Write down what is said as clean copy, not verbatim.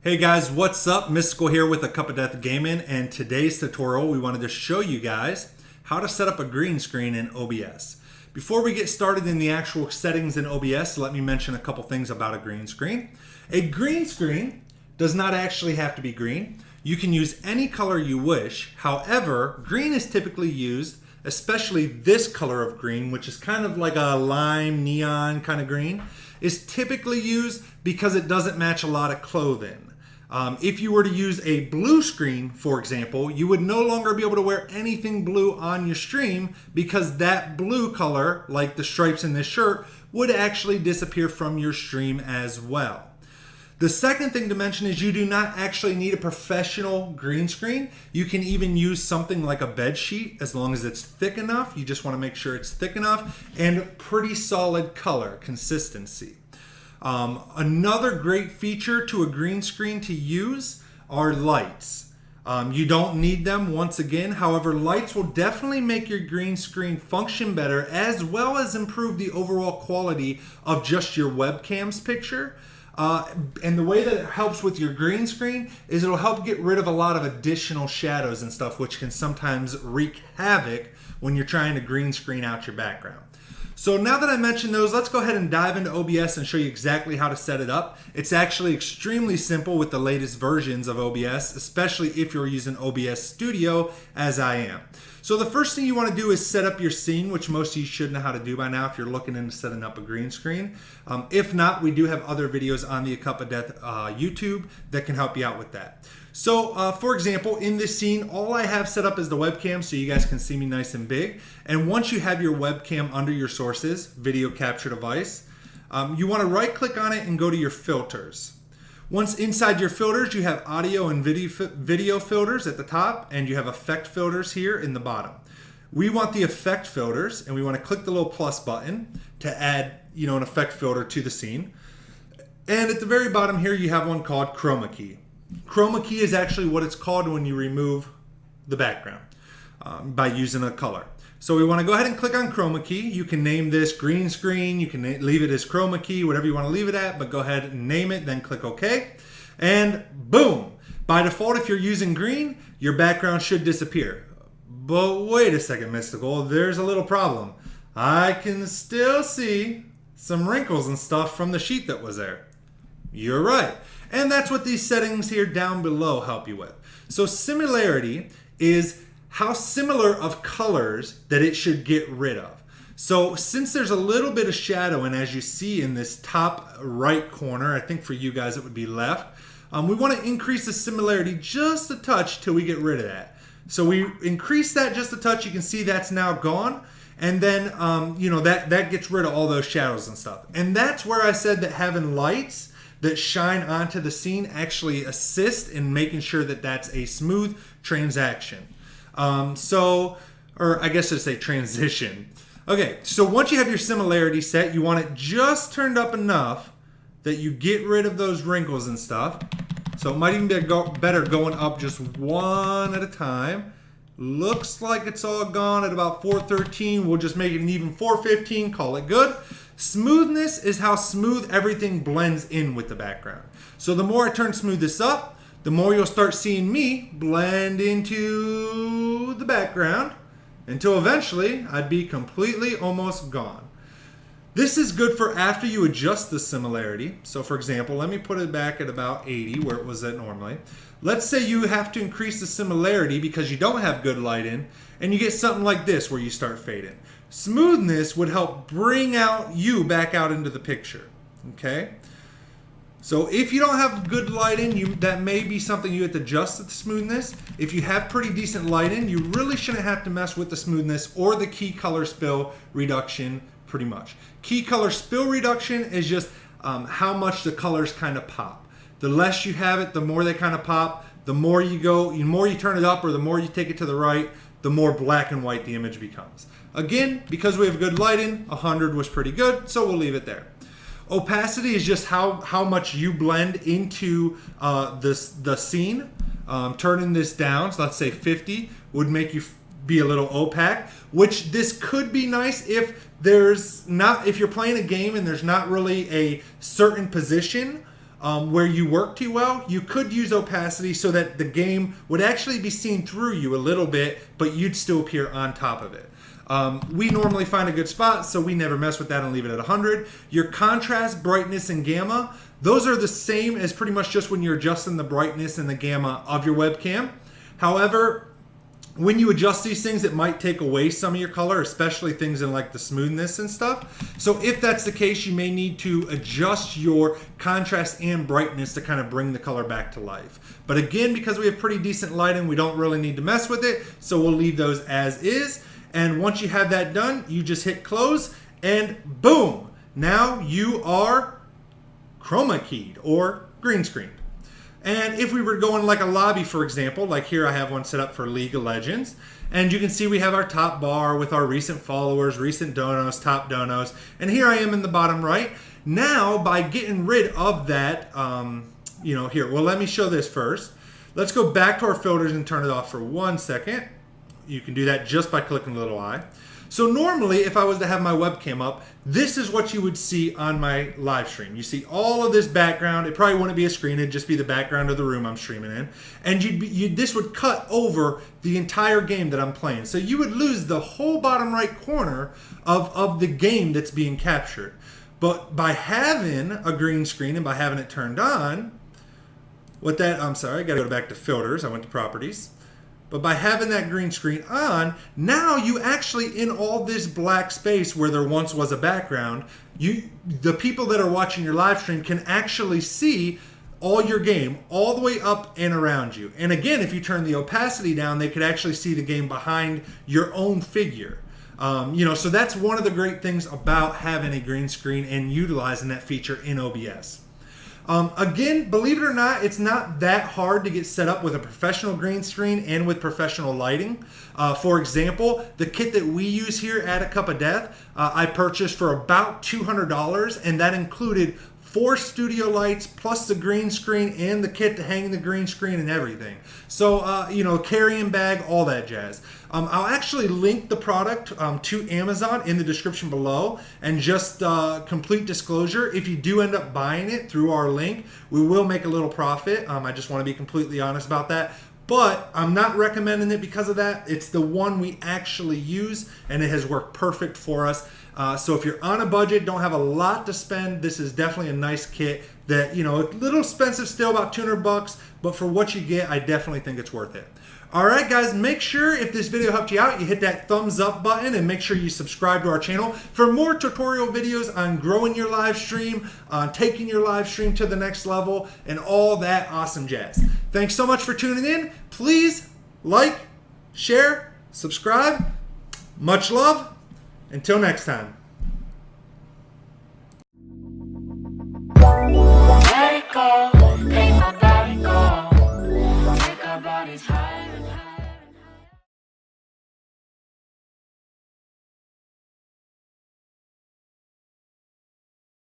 Hey guys, what's up? Mystical here with aCupofDeath Gaming, and today's tutorial we wanted to show you guys how to set up a green screen in OBS. Before we get started in the actual settings in OBS, let me mention a couple things about a green screen. A green screen does not actually have to be green. You can use any color you wish. However, green is typically used, especially this color of green, which is kind of like a lime neon kind of green, is typically used because it doesn't match a lot of clothing. If you were to use a blue screen, for example, you would no longer be able to wear anything blue on your stream because that blue color, like the stripes in this shirt, would actually disappear from your stream as well. The second thing to mention is you do not actually need a professional green screen. You can even use something like a bed sheet as long as it's thick enough. You just want to make sure it's thick enough and pretty solid color consistency. Another great feature to a green screen to use are lights. You don't need them once again. However, lights will definitely make your green screen function better as well as improve the overall quality of just your webcam's picture. And the way that it helps with your green screen is it'll help get rid of a lot of additional shadows and stuff, which can sometimes wreak havoc when you're trying to green screen out your background. So now that I mentioned those, let's go ahead and dive into OBS and show you exactly how to set it up. It's actually extremely simple with the latest versions of OBS, especially if you're using OBS Studio as I am. So the first thing you want to do is set up your scene, which most of you should know how to do by now if you're looking into setting up a green screen. If not, we do have other videos on the aCupofDeath YouTube that can help you out with that. So for example, in this scene, all I have set up is the webcam so you guys can see me nice and big. And once you have your webcam under your sources, video capture device, you want to right click on it and go to your filters. Once inside your filters, you have audio and video filters at the top, and you have effect filters here in the bottom. We want the effect filters, and we want to click the little plus button to add, an effect filter to the scene. And at the very bottom here, you have one called chroma key. Chroma key is actually what it's called when you remove the background by using a color. So we want to go ahead and click on chroma key. You can name this green screen. You can leave it as chroma key, whatever you want to leave it at, but go ahead and name it, then click OK. And boom! By default, if you're using green, your background should disappear. But wait a second, Mystical, there's a little problem. I can still see some wrinkles and stuff from the sheet that was there. You're right. And that's what these settings here down below help you with. So similarity is how similar of colors that it should get rid of. So since there's a little bit of shadow, and as you see in this top right corner, I think for you guys it would be left, we want to increase the similarity just a touch till we get rid of that. So we increase that just a touch. You can see that's now gone. And then, that gets rid of all those shadows and stuff. And that's where I said that having lights that shine onto the scene actually assist in making sure that that's a smooth transaction. Or I guess I'd say transition. Okay, so once you have your similarity set, you want it just turned up enough that you get rid of those wrinkles and stuff. So it might even be better going up just one at a time. Looks like it's all gone at about 413. We'll just make it an even 415, call it good. Smoothness is how smooth everything blends in with the background. So the more I turn smoothness up, the more you'll start seeing me blend into the background until eventually I'd be completely almost gone. This is good for after you adjust the similarity. So for example, let me put it back at about 80 where it was at normally. Let's say you have to increase the similarity because you don't have good light in, and you get something like this where you start fading. Smoothness would help bring out you back out into the picture, okay? So if you don't have good lighting, that may be something you have to adjust the smoothness. If you have pretty decent lighting, you really shouldn't have to mess with the smoothness or the key color spill reduction pretty much. Key color spill reduction is just how much the colors kind of pop. The less you have it, the more they kind of pop. The more you go, the more you turn it up or the more you take it to the right, the more black and white the image becomes. Again, because we have good lighting, 100 was pretty good, so we'll leave it there. Opacity is just how much you blend into the scene. Turning this down, so let's say 50, would make you be a little opaque, which this could be nice if you're playing a game and there's not really a certain position where you work too well, you could use opacity so that the game would actually be seen through you a little bit, but you'd still appear on top of it. We normally find a good spot, so we never mess with that and leave it at 100. Your contrast, brightness, and gamma, those are the same as pretty much just when you're adjusting the brightness and the gamma of your webcam. However, when you adjust these things, it might take away some of your color, especially things in like the smoothness and stuff. So if that's the case, you may need to adjust your contrast and brightness to kind of bring the color back to life. But again, because we have pretty decent lighting, we don't really need to mess with it. So we'll leave those as is. And once you have that done, you just hit close and boom, now you are chroma keyed or green screened. And if we were going like a lobby, for example, like here I have one set up for League of Legends, and you can see we have our top bar with our recent followers, recent donos, top donos, and here I am in the bottom right. Now, by getting rid of that, here, well, let me show this first. Let's go back to our filters and turn it off for 1 second. You can do that just by clicking the little eye. So normally, if I was to have my webcam up, this is what you would see on my live stream. You see all of this background. It probably wouldn't be a screen. It'd just be the background of the room I'm streaming in. And this would cut over the entire game that I'm playing. So you would lose the whole bottom right corner of the game that's being captured. But by having a green screen and by having it turned on, I'm sorry, I gotta go back to filters. I went to properties. But by having that green screen on, now you actually, in all this black space where there once was a background, the people that are watching your live stream can actually see all your game all the way up and around you. And again, if you turn the opacity down, they could actually see the game behind your own figure. So that's one of the great things about having a green screen and utilizing that feature in OBS. Again, believe it or not, it's not that hard to get set up with a professional green screen and with professional lighting. For example, the kit that we use here at aCupofDeath, I purchased for about $200, and that included 4 studio lights plus the green screen and the kit to hang the green screen and everything. So, carrying bag, all that jazz. I'll actually link the product to Amazon in the description below. And just complete disclosure, if you do end up buying it through our link, we will make a little profit. I just want to be completely honest about that. But I'm not recommending it because of that. It's the one we actually use, and it has worked perfect for us. So if you're on a budget, don't have a lot to spend, this is definitely a nice kit that, a little expensive still, about 200 bucks, but for what you get, I definitely think it's worth it. All right, guys, make sure if this video helped you out, you hit that thumbs up button and make sure you subscribe to our channel for more tutorial videos on growing your live stream, on taking your live stream to the next level, and all that awesome jazz. Thanks so much for tuning in. Please like, share, subscribe. Much love. Until next time. Let it go.